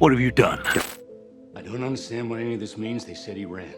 What have you done? I don't understand what any of this means. They said he ran.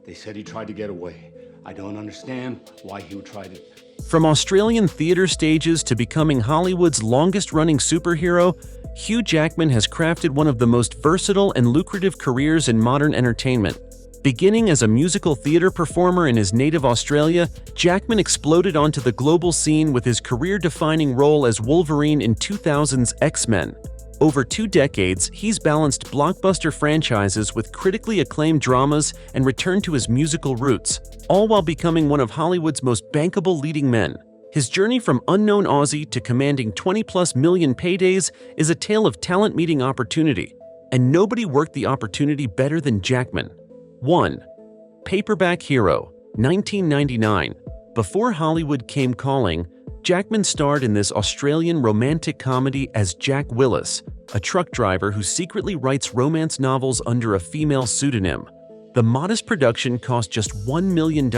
They said he tried to get away. I don't understand why he would try to... From Australian theater stages to becoming Hollywood's longest-running superhero, Hugh Jackman has crafted one of the most versatile and lucrative careers in modern entertainment. Beginning as a musical theater performer in his native Australia, Jackman exploded onto the global scene with his career-defining role as Wolverine in 2000's X-Men. Over 2 decades, he's balanced blockbuster franchises with critically acclaimed dramas and returned to his musical roots, all while becoming one of Hollywood's most bankable leading men. His journey from unknown Aussie to commanding 20+ million paydays is a tale of talent meeting opportunity, and nobody worked the opportunity better than Jackman. 1. Paperback Hero, 1999. Before Hollywood came calling, Jackman starred in this Australian romantic comedy as Jack Willis, a truck driver who secretly writes romance novels under a female pseudonym. The modest production cost just $1 million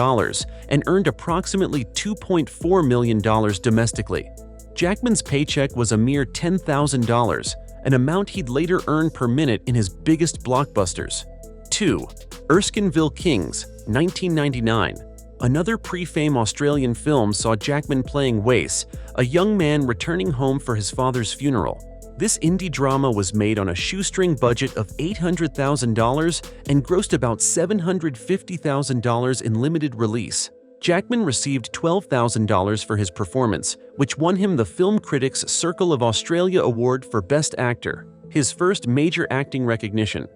and earned approximately $2.4 million domestically. Jackman's paycheck was a mere $10,000, an amount he'd later earn per minute in his biggest blockbusters. 2. Erskineville Kings, 1999. Another pre-fame Australian film saw Jackman playing Wace, a young man returning home for his father's funeral. This indie drama was made on a shoestring budget of $800,000 and grossed about $750,000 in limited release. Jackman received $12,000 for his performance, which won him the Film Critics Circle of Australia Award for Best Actor, his first major acting recognition.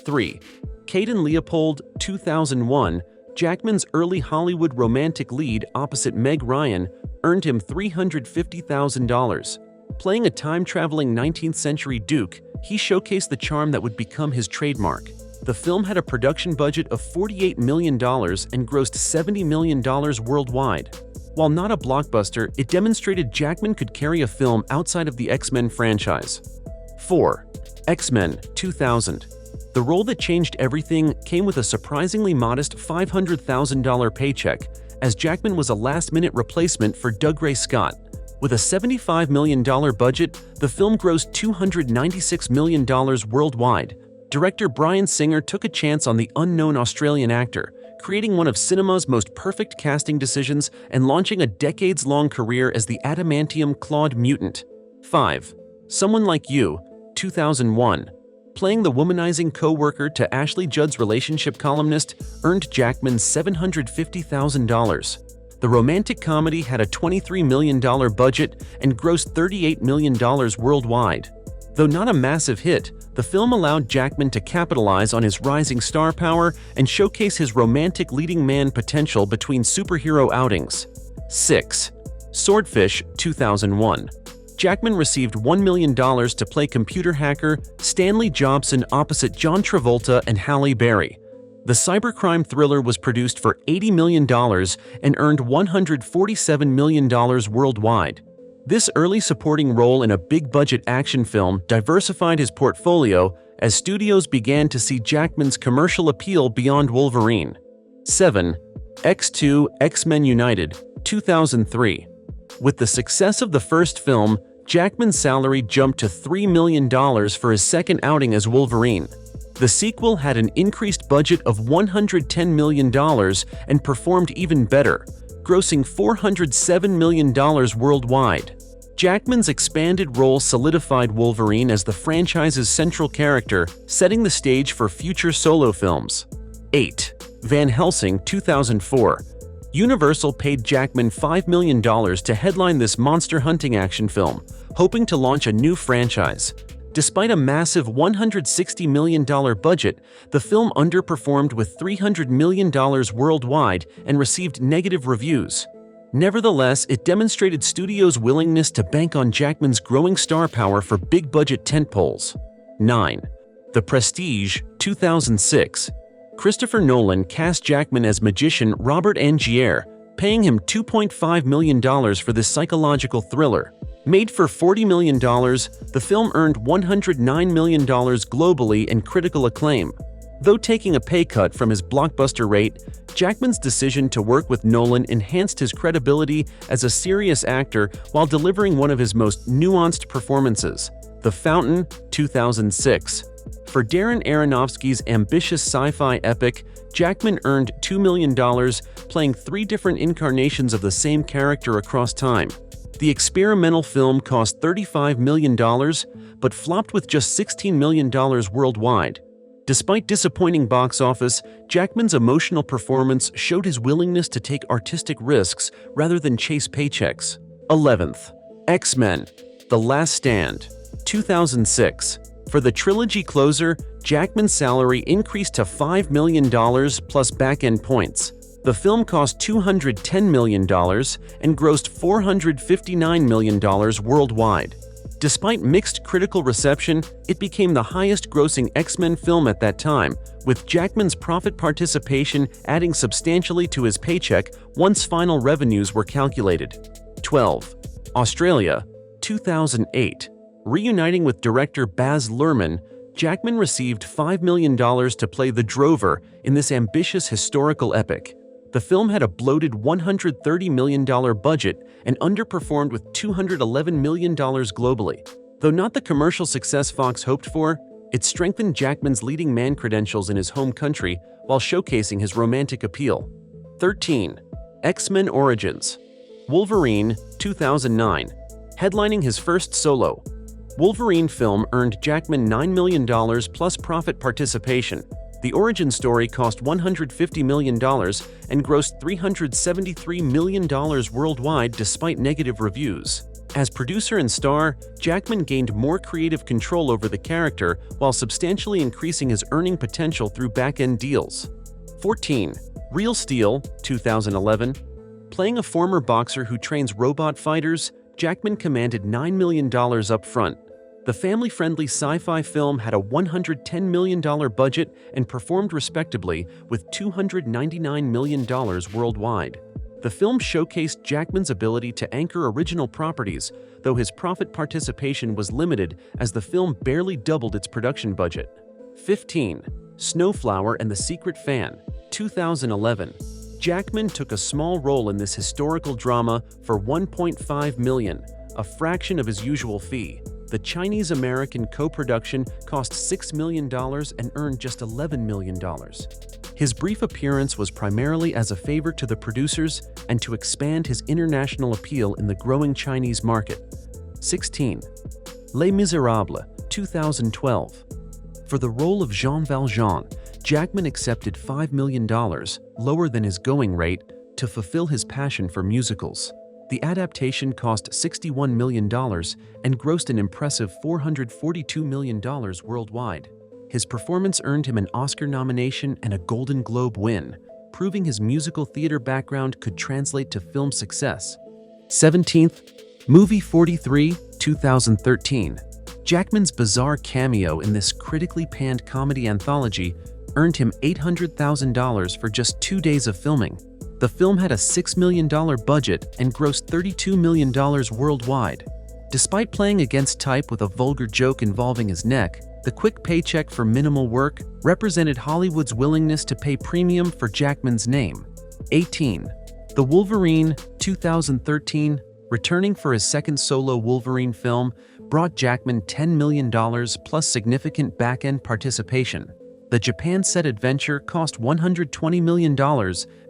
3. Kate and Leopold, 2001. Jackman's early Hollywood romantic lead opposite Meg Ryan earned him $350,000. Playing a time-traveling 19th-century duke, he showcased the charm that would become his trademark. The film had a production budget of $48 million and grossed $70 million worldwide. While not a blockbuster, it demonstrated Jackman could carry a film outside of the X-Men franchise. 4. X-Men, 2000. The role that changed everything came with a surprisingly modest $500,000 paycheck, as Jackman was a last-minute replacement for Dougray Scott. With a $75 million budget, the film grossed $296 million worldwide. Director Bryan Singer took a chance on the unknown Australian actor, creating one of cinema's most perfect casting decisions and launching a decades-long career as the adamantium-clawed mutant. 5. Someone Like You, 2001. Playing the womanizing co-worker to Ashley Judd's relationship columnist earned Jackman $750,000. The romantic comedy had a $23 million budget and grossed $38 million worldwide. Though not a massive hit, the film allowed Jackman to capitalize on his rising star power and showcase his romantic leading man potential between superhero outings. 6. Swordfish, 2001. Jackman received $1 million to play computer hacker Stanley Jobson opposite John Travolta and Halle Berry. The cybercrime thriller was produced for $80 million and earned $147 million worldwide. This early supporting role in a big-budget action film diversified his portfolio as studios began to see Jackman's commercial appeal beyond Wolverine. 7. X2 X-Men United, 2003. With the success of the first film, Jackman's salary jumped to $3 million for his second outing as Wolverine. The sequel had an increased budget of $110 million and performed even better, grossing $407 million worldwide. Jackman's expanded role solidified Wolverine as the franchise's central character, setting the stage for future solo films. 8. Van Helsing, 2004. Universal paid Jackman $5 million to headline this monster hunting action film, hoping to launch a new franchise. Despite a massive $160 million budget, the film underperformed with $300 million worldwide and received negative reviews. Nevertheless, it demonstrated studios' willingness to bank on Jackman's growing star power for big-budget tentpoles. 9. The Prestige, 2006. Christopher Nolan cast Jackman as magician Robert Angier, paying him $2.5 million for this psychological thriller. Made for $40 million, the film earned $109 million globally and critical acclaim. Though taking a pay cut from his blockbuster rate, Jackman's decision to work with Nolan enhanced his credibility as a serious actor while delivering one of his most nuanced performances. The Fountain, 2006. For Darren Aronofsky's ambitious sci-fi epic, Jackman earned $2 million, playing 3 different incarnations of the same character across time. The experimental film cost $35 million, but flopped with just $16 million worldwide. Despite disappointing box office, Jackman's emotional performance showed his willingness to take artistic risks rather than chase paychecks. 11th. X-Men: The Last Stand, 2006. For the trilogy closer, Jackman's salary increased to $5 million plus back-end points. The film cost $210 million and grossed $459 million worldwide. Despite mixed critical reception, it became the highest-grossing X-Men film at that time, with Jackman's profit participation adding substantially to his paycheck once final revenues were calculated. 12. Australia, 2008. Reuniting with director Baz Luhrmann, Jackman received $5 million to play the Drover in this ambitious historical epic. The film had a bloated $130 million budget and underperformed with $211 million globally. Though not the commercial success Fox hoped for, it strengthened Jackman's leading man credentials in his home country while showcasing his romantic appeal. 13. X-Men Origins. Wolverine, 2009. Headlining his first solo, Wolverine film earned Jackman $9 million plus profit participation. The origin story cost $150 million and grossed $373 million worldwide despite negative reviews. As producer and star, Jackman gained more creative control over the character while substantially increasing his earning potential through back-end deals. 14. Real Steel, 2011. Playing a former boxer who trains robot fighters, Jackman commanded $9 million up front. The family-friendly sci-fi film had a $110 million budget and performed respectably with $299 million worldwide. The film showcased Jackman's ability to anchor original properties, though his profit participation was limited as the film barely doubled its production budget. 15. Snowflower and the Secret Fan, 2011. Jackman took a small role in this historical drama for $1.5 million, a fraction of his usual fee. The Chinese-American co-production cost $6 million and earned just $11 million. His brief appearance was primarily as a favor to the producers and to expand his international appeal in the growing Chinese market. 16. Les Miserables, 2012. For the role of Jean Valjean, Jackman accepted $5 million, lower than his going rate, to fulfill his passion for musicals. The adaptation cost $61 million and grossed an impressive $442 million worldwide. His performance earned him an Oscar nomination and a Golden Globe win, proving his musical theater background could translate to film success. 17th. Movie 43, 2013. Jackman's bizarre cameo in this critically panned comedy anthology earned him $800,000 for just 2 days of filming. The film had a $6 million budget and grossed $32 million worldwide. Despite playing against type with a vulgar joke involving his neck, the quick paycheck for minimal work represented Hollywood's willingness to pay premium for Jackman's name. 18. The Wolverine, 2013, returning for his second solo Wolverine film, brought Jackman $10 million plus significant back-end participation. The Japan-set adventure cost $120 million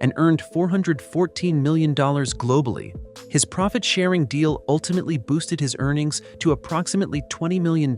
and earned $414 million globally. His profit-sharing deal ultimately boosted his earnings to approximately $20 million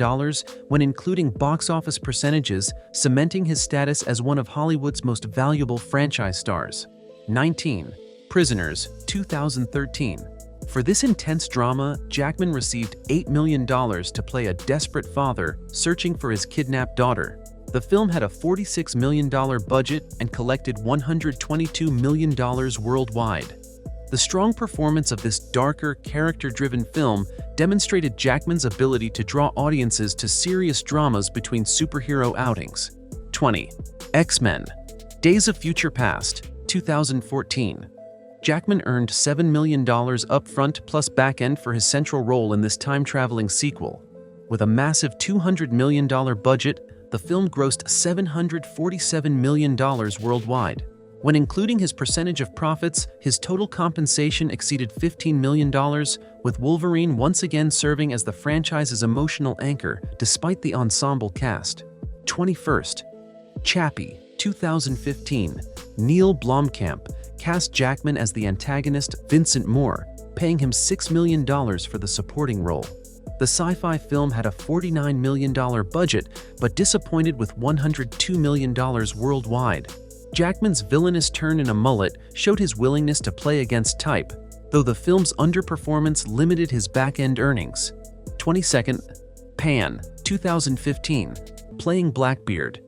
when including box office percentages, cementing his status as one of Hollywood's most valuable franchise stars. 19. Prisoners, 2013. For this intense drama, Jackman received $8 million to play a desperate father searching for his kidnapped daughter. The film had a $46 million budget and collected $122 million worldwide. The strong performance of this darker, character-driven film demonstrated Jackman's ability to draw audiences to serious dramas between superhero outings. 20. X-Men: Days of Future Past, 2014. Jackman earned $7 million upfront plus back-end for his central role in this time-traveling sequel. With a massive $200 million budget, the film grossed $747 million worldwide. When including his percentage of profits, his total compensation exceeded $15 million, with Wolverine once again serving as the franchise's emotional anchor despite the ensemble cast. 21st. Chappie, 2015. Neil Blomkamp cast Jackman as the antagonist Vincent Moore, paying him $6 million for the supporting role. The sci-fi film had a $49 million budget, but disappointed with $102 million worldwide. Jackman's villainous turn in a mullet showed his willingness to play against type, though the film's underperformance limited his back-end earnings. 22nd. Pan, 2015. Playing Blackbeard.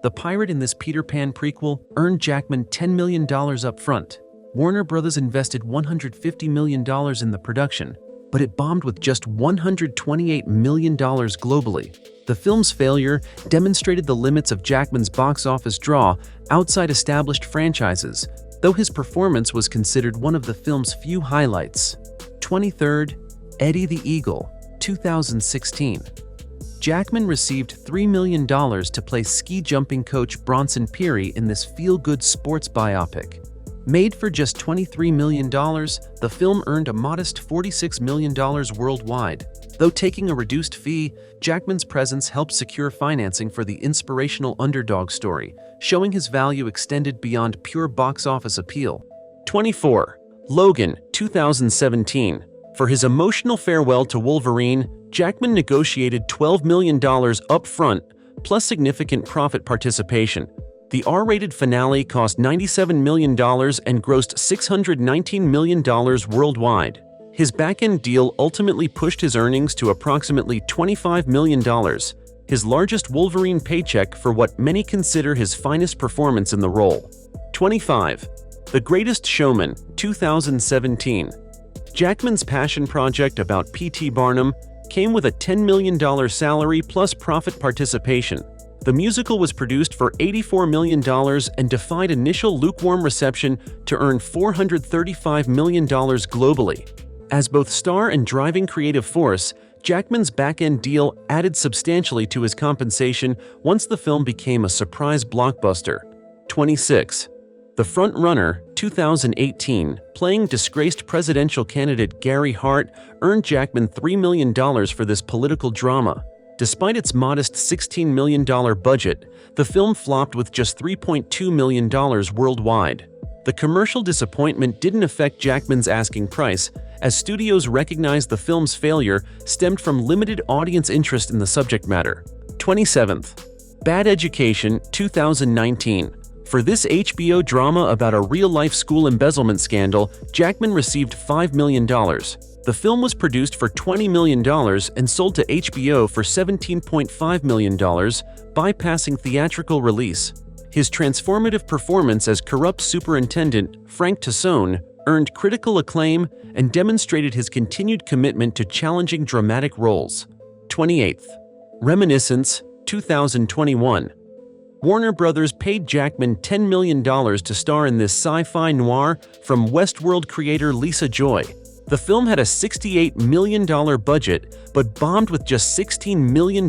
The pirate in this Peter Pan prequel earned Jackman $10 million up front. Warner Bros. Invested $150 million in the production, but it bombed with just $128 million globally. The film's failure demonstrated the limits of Jackman's box office draw outside established franchises, though his performance was considered one of the film's few highlights. 23rd. Eddie the Eagle, 2016. Jackman received $3 million to play ski-jumping coach Bronson Peary in this feel-good sports biopic. Made for just $23 million, the film earned a modest $46 million worldwide. Though taking a reduced fee, Jackman's presence helped secure financing for the inspirational underdog story, showing his value extended beyond pure box office appeal. 24. Logan, 2017. For his emotional farewell to Wolverine, Jackman negotiated $12 million up front, plus significant profit participation. The R-rated finale cost $97 million and grossed $619 million worldwide. His back-end deal ultimately pushed his earnings to approximately $25 million, his largest Wolverine paycheck for what many consider his finest performance in the role. 25. The Greatest Showman, 2017. Jackman's passion project about P.T. Barnum came with a $10 million salary plus profit participation. The musical was produced for $84 million and defied initial lukewarm reception to earn $435 million globally. As both star and driving creative force, Jackman's back-end deal added substantially to his compensation once the film became a surprise blockbuster. 26. The Front-Runner, 2018, playing disgraced presidential candidate Gary Hart, earned Jackman $3 million for this political drama. Despite its modest $16 million budget, the film flopped with just $3.2 million worldwide. The commercial disappointment didn't affect Jackman's asking price, as studios recognized the film's failure stemmed from limited audience interest in the subject matter. 27th. Bad Education, 2019. For this HBO drama about a real-life school embezzlement scandal, Jackman received $5 million. The film was produced for $20 million and sold to HBO for $17.5 million, bypassing theatrical release. His transformative performance as corrupt superintendent Frank Tassone earned critical acclaim and demonstrated his continued commitment to challenging dramatic roles. 28th. Reminiscence, 2021. Warner Bros. Paid Jackman $10 million to star in this sci-fi noir from Westworld creator Lisa Joy. The film had a $68 million budget, but bombed with just $16 million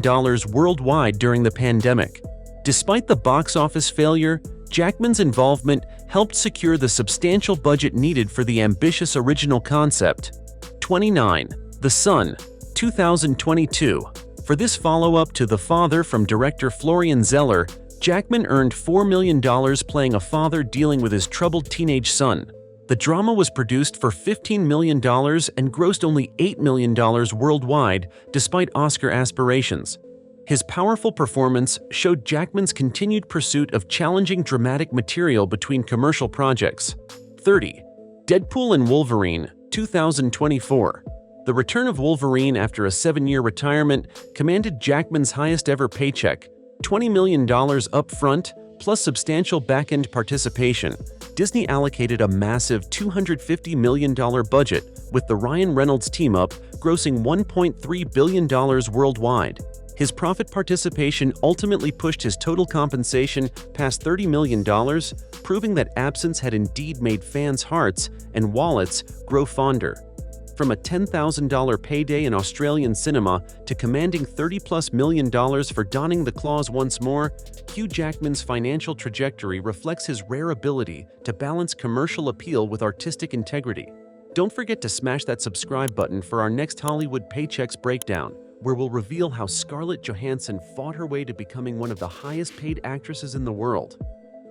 worldwide during the pandemic. Despite the box office failure, Jackman's involvement helped secure the substantial budget needed for the ambitious original concept. 29. The Son, 2022. For this follow-up to The Father from director Florian Zeller, Jackman earned $4 million playing a father dealing with his troubled teenage son. The drama was produced for $15 million and grossed only $8 million worldwide, despite Oscar aspirations. His powerful performance showed Jackman's continued pursuit of challenging dramatic material between commercial projects. 30. Deadpool and Wolverine, 2024. The return of Wolverine after a 7-year retirement commanded Jackman's highest-ever paycheck, $20 million up front, plus substantial back-end participation. Disney allocated a massive $250 million budget, with the Ryan Reynolds team-up grossing $1.3 billion worldwide. His profit participation ultimately pushed his total compensation past $30 million, proving that absence had indeed made fans' hearts and wallets grow fonder. From a $10,000 payday in Australian cinema to commanding $30+ million for donning the claws once more, Hugh Jackman's financial trajectory reflects his rare ability to balance commercial appeal with artistic integrity. Don't forget to smash that subscribe button for our next Hollywood Paychecks breakdown, where we'll reveal how Scarlett Johansson fought her way to becoming one of the highest-paid actresses in the world.